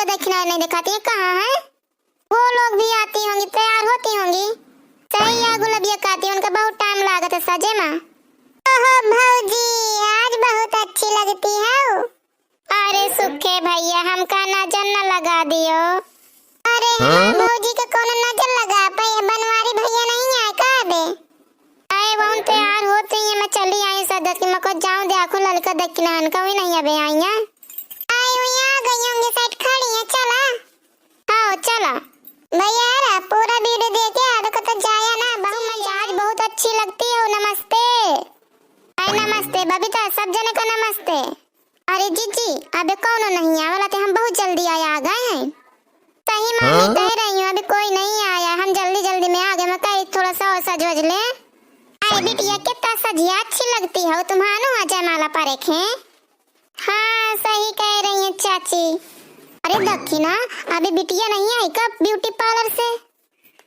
लड़का दक्षिणा नहीं दिखाती है, कहाँ है वो लोग? भी आती होंगी, तैयार होती होंगी। सही है, गुलाबिया खाती, उनका बहुत टाइम लागत है सजे में। ओहो भौजी, आज बहुत अच्छी लगती है। अरे सुखे भैया, हमका नजर न लगा दियो। अरे हाँ भौजी का कौन नजर लगा पाई? बनवारी भैया नहीं आए का बे? आए वो तैयार होते हैं, मैं चली आई सदत की मको जाऊं देखो लड़का दक्षिणा का भी नहीं अबे आई है। आई हुई आ गई होंगी, साइड खड़ी है, चला हाँ चला भैया। यार पूरा वीडियो देखे आधे को तो जाया ना, बहु मजाज बहुत अच्छी लगती हो। नमस्ते। अरे नमस्ते बबीता, सब जने का नमस्ते। अरे जीजी अबे कौन नहीं आया वाला थे, हम बहुत जल्दी आ गए हैं। सही मामी कह रही हूँ, अभी कोई नहीं आया, हम जल्दी जल्दी में आ गए। मैं कहीं थोड़ा सा और सज वज ले। अरे बिटिया कितना सजिया अच्छी लगती हो, तुम्हारा वहाँ जयमाला पर रखे। हाँ सही कह रही है चाची। अरे दक्षिणा अभी बिटिया नहीं आई कब ब्यूटी पार्लर से?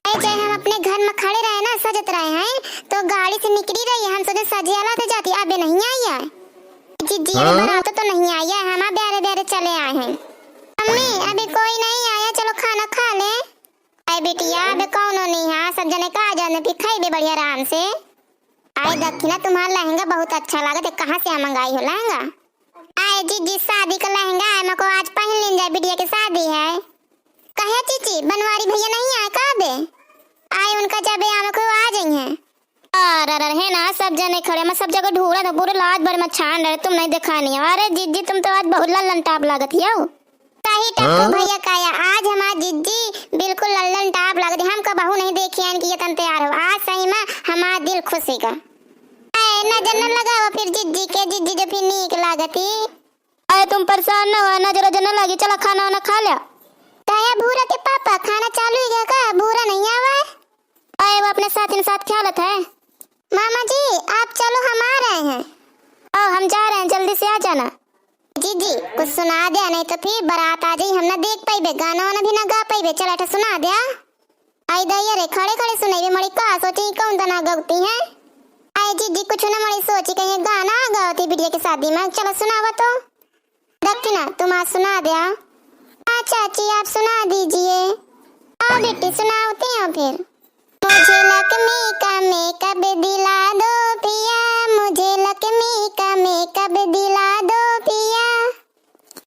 जय हम अपने घर में खड़े रहे ना, सजत रहे हैं तो गाड़ी से निकली रही, हम सोचे सजियाला तो जाती, अबे नहीं आई है। जीजी बारात तो नहीं आई है, हम ब्यारे ब्यारे चले आए हैं। मम्मी अभी कोई नहीं आया, चलो खाना खा ले। अरे बिटिया अबे कौन नहीं है, सब जने का जाने भी खाई भी बढ़िया आराम से। अरे दक्षिणा तुम्हारा लहंगा बहुत अच्छा लगा था, कहाँ से मंगाई हो लहंगा? आए जीजी शादी का लहंगा है, मेरे को आज पहन लें जाए, बिटिया की शादी है। कहे चीची बनवारी भैया नहीं आए का बे? आए उनका जब आम को आ जाई हैं। अरे है ना, सब जने खड़े, मैं सब जगह ढूंढा था, पूरे लात भर में छान रहे, तुम नहीं दिखा नहीं। अरे जीजी तुम तो आज बहुत लल्लन टाप लागत हो। सही टप्पू भैया काया, आज हमारी जीजी बिल्कुल लल्लन टाप लागत, हम का बहू नहीं देखी है कि ये तन तैयार हो। आज सही में हमारा दिल खुशी का। नजर न लगाओ फिर जीजी के, जीजी जो फिर नीक लागती। अरे तुम परेशान न हो, नजर न लगी, चलो खाना वाना खा लिया। ताया भूरा के पापा खाना चालू ही का? भूरा नहीं आवा है? अरे वो अपने साथ ख्यालत है। मामा जी आप चलो, हम आ रहे हैं। ओ हम जा रहे हैं, जल्दी से आ जाना। जीजी कुछ सुना दे, नहीं तो फिर बारात आ जाई, हम ना देख पाइबे, गाना वाना भी ना गा पाइबे। चल ऐसा सुना दे। आई दैया रे खड़े खड़े सुनाइबे, मड़ी का सोची कौन तना गौती है। आई जीजी कुछ ना मड़ी सोची कहीं गाना गाती बिटिया की शादी में। चलो सुनावा तो। दक्षिणा तुम आज सुना दे। हाँ चाची आप सुना दीजिए। आओ बेटी सुनाते हैं फिर। मुझे लक्ष्मी का मेकअप दिला दो पिया, मुझे लक्ष्मी का मेकअप दिला दो पिया।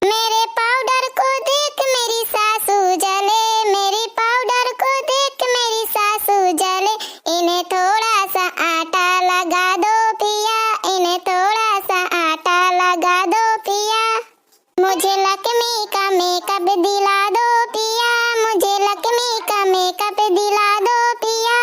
मेरे पाउडर को देख मेरी सासू जले, मेरी पाउडर को देख मेरी सासू जले। इन्हें थोड़ा सा आटा लगा दो पिया, इन्हें थोड़ा सा आटा लगा दो पिया। मुझे लक्ष्मी का मेकअप दिला दो पिया, मुझे लक्ष्मी का मेकअप दिला दो पिया।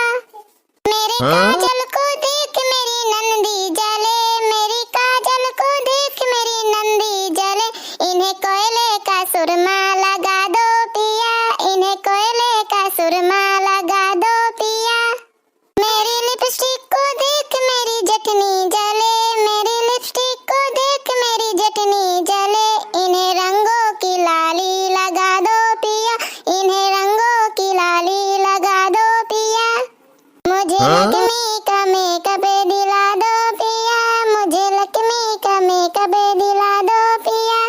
मेरे काजल को देख मेरी नंदी जले, मेरी काजल को देख मेरी नंदी जले। इन्हें कोयले का सुरमा लगा दो पिया, इन्हें कोयले का सुरमा लगा दो पिया। मेरी लिपस्टिक को देख मेरी जटनी जले, मेरी लिपस्टिक को देख मेरी जटनी जले। इन्हें रंगों की लाली लगा दो पिया, इन्हें रंगों की लाली लगा दो पिया। मुझे लक्ष्मी का मेकअप दिला दो पिया, मुझे लक्ष्मी का मेकअप दिला दो पिया।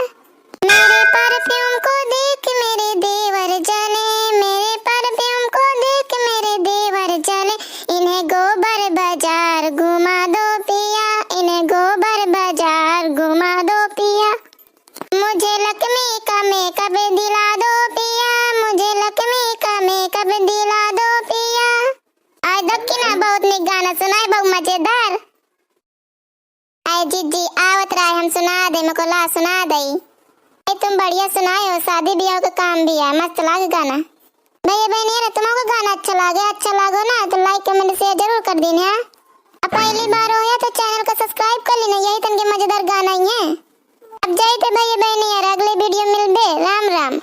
मेरे परफ्यूम को देख मेरे देवर जले, मेरे परफ्यूम को देख मेरे देवर जले। इन्हें गोबर बाजार घुमा दो पिया, इन्हें गोबर बाजार घुमा दो पिया। मुझे लक्ष्मी का मेकअप दिला दो पिया, मुझे लक्ष्मी का मेकअप दिला दो पिया। आज दक्षिणा बहुत नीक गाना सुनाए, बहुत मजेदार। आए जीजी आवत रहा हम सुना दे, मको ला सुना दई। तुम बढ़िया सुनाए हो, शादी ब्याह का काम भी है, मस्त लागे गाना। भैया बहन तुम्हारा गाना अच्छा लागो ना तो लाइक कमेंट शेयर जरूर कर देना। अब पहली बार हो या तो चैनल को सब्सक्राइब कर लेना, यही तन के मजेदार गाना ही है। अब जाए थे भैया बहन, अगले वीडियो मिलबे। राम राम।